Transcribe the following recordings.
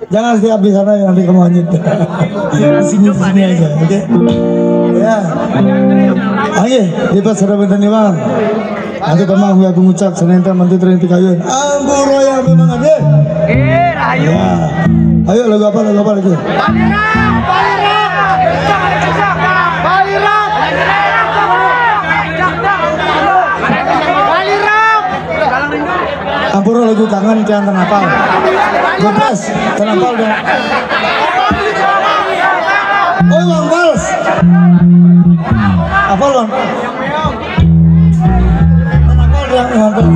Jangan setiap di sana yang nanti kamu hanyut. Di sini aja, oke? Ya. Oke, kita sudah bentar nih bang. Nanti kamu aku mengucap senenta mantu terinti kayun. Amburo yang memang ada. Ayo. Ya. Ayo lagu apa lagi? Ampura lagu kangen jangan tenapal. Gopres, tenapal dong. Oh, Bang Pals. Apa Bang? Tenapal dong, Bang.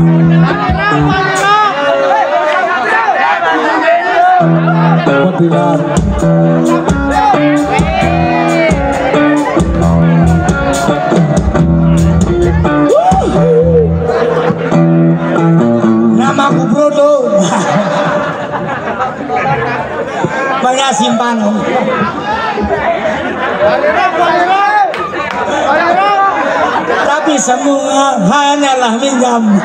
Bilar. Namaku Brodo. Banyak simpan. Tapi semua hanyalah minjam.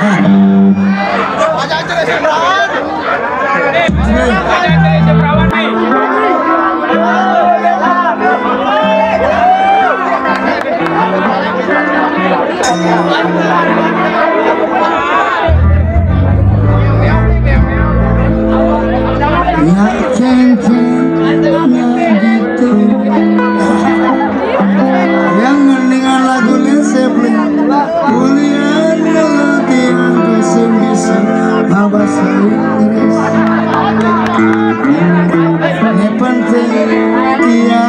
Yang mendingan lagu Lesepli Kuliah melodi yang bisa bahasa Inggris. Ini penting dia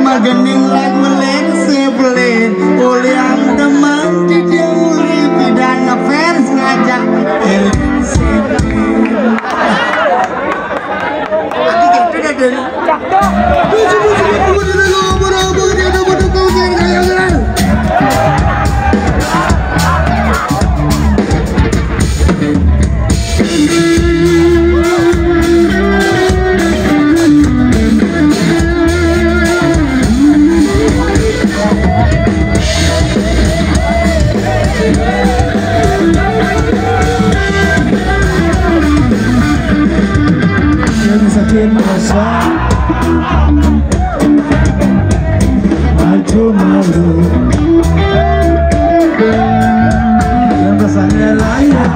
maganing lagu Lesepli Kuliah teman di dia uli dan ngefans ngajak Lesepli. Sakit rasa maju malu yang rasanya layak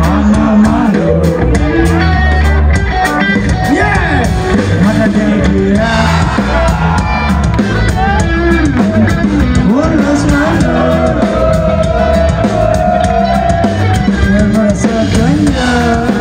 mama malu yeah mana dia mulus malu yang merasa kenyang.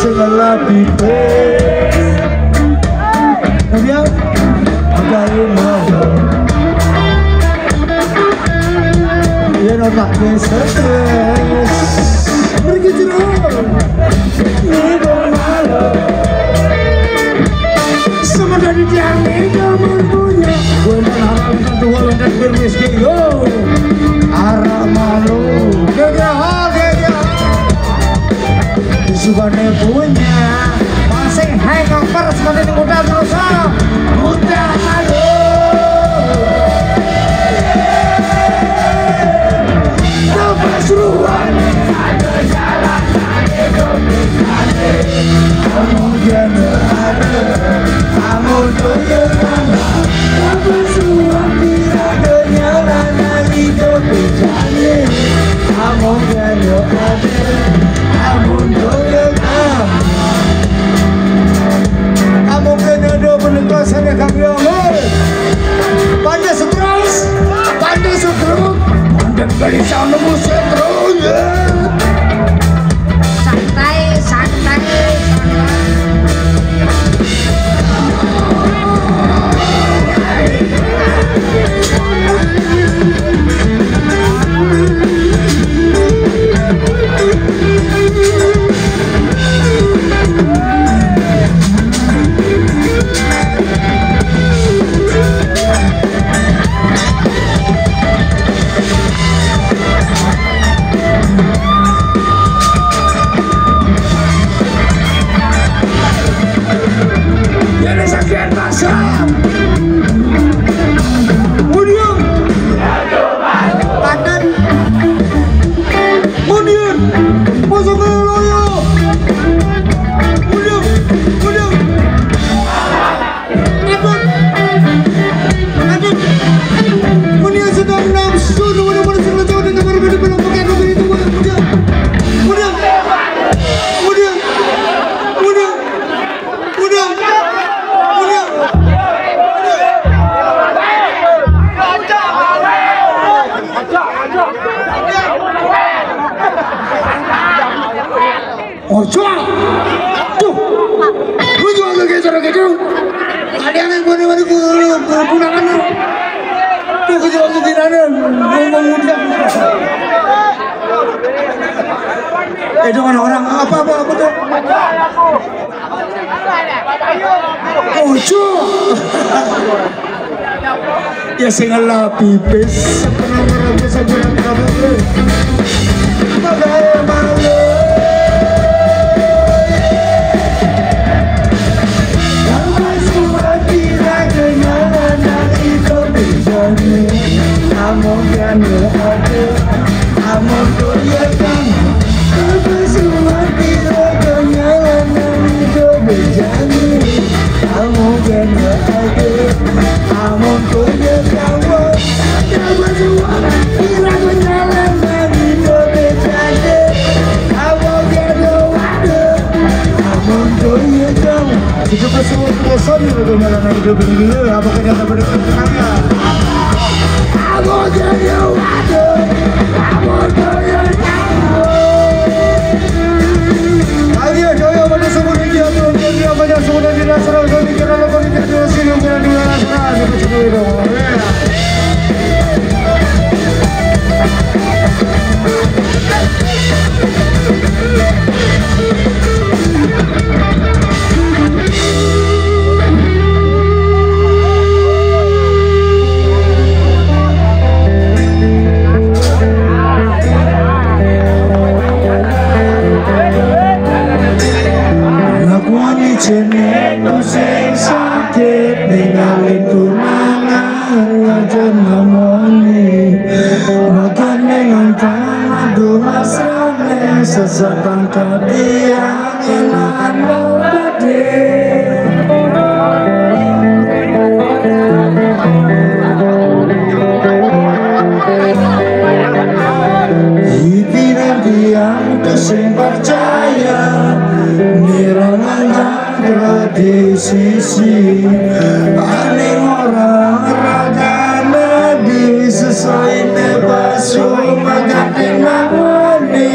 Segala pipe kemudian pagain motor dia otaknya stres pergi jeruk ini malu semua dari tiang ini kamu punya gue mengharapkan Tuhan dan bermiskin yo arah malu gegah Sugane punya masih hangover seperti muda terus muda malu keseruan ada jalan hidup kita kemudian ada kamu tunjukkan keseruan tidak ada jalan hidup kita kemudian ada kamu ada penegasannya kami pandai stres pandai setruk pandai gelisah nemu setrum santai santai mari punangan. Tuh kejauhan dinane ngomong muda. Dengan orang apa tuh? Ojo. Ya singala pipis. Itu kesulitan kesan itu jalan hidup ini apa kena pada kenangnya. Aku jadi waduh, aku jadi ayo joyo pada semua dia tuh dia banyak sudah dirasa kalau dikira lo kalau dikira sih yang kena dirasa itu cukup dong. Jenengku sing sakit ninggalin tunangan ngajen ngamoni makan dengan tangan dua sane sesepan kadiang enak nobade hipiran diam kesing percaya nirangan di sisi paling orang ragana di sesuai nebasu magatin namoni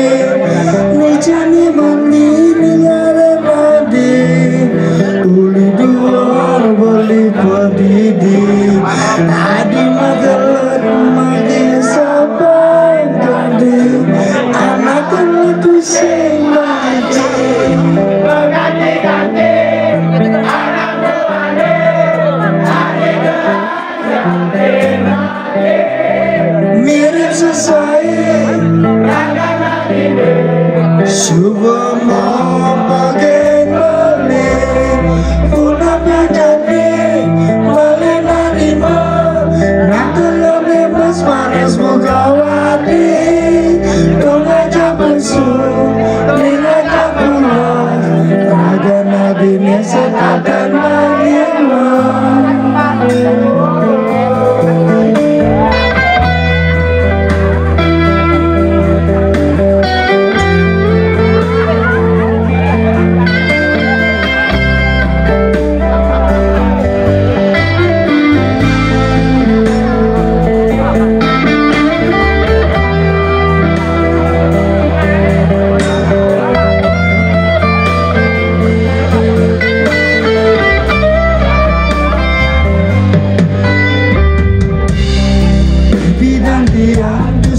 nicani mandi ningare mandi uli duar beli padidi adi magalan magi sabar gadi anak letu sing mati ganti mirip sesuai coba mau bagaimana punahnya jadi balik narima nanti lebih bebas panas mogawati dong aja besuk ding aja pulang raga nadinya setadan bagaimana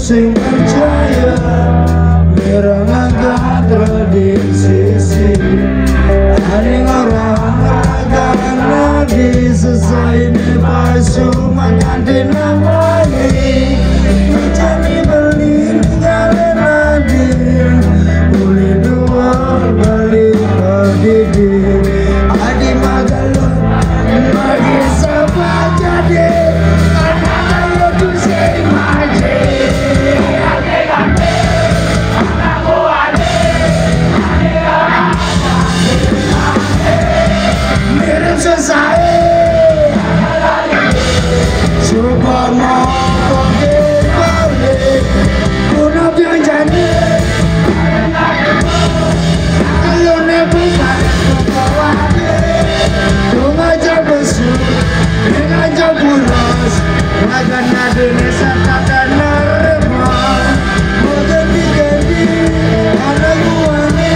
sing percaya merangga tradisi aning orang ragana di sesuai nebasu makan dinamani mencari beli ninggalin nadi uli dua beli padidi adi magalon bagi sahabat jadi anak ayo tuh sing maji coba mau bagaimana punah bianjani kalau nebukan kebawahnya dong aja besuk dengan aja bulas makan nadine satakan neremah mau ganti-ganti anak guane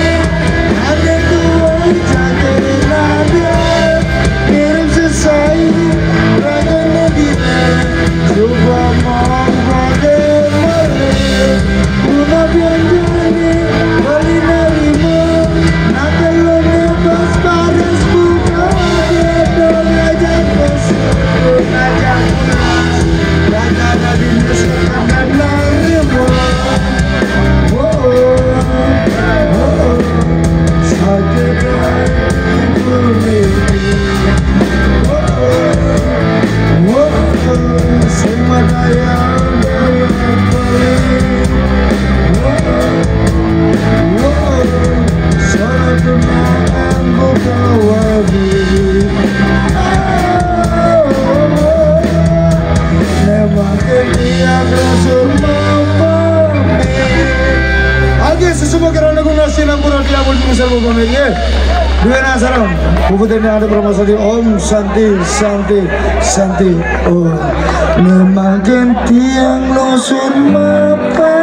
anak guane jatuh nada mirip sesuai guna sinampura diabul misal bukan lagi. Dua nasaram, buktinya ada promosi di Om Santi Santi Santi Om. Nemagen tiang losun mapa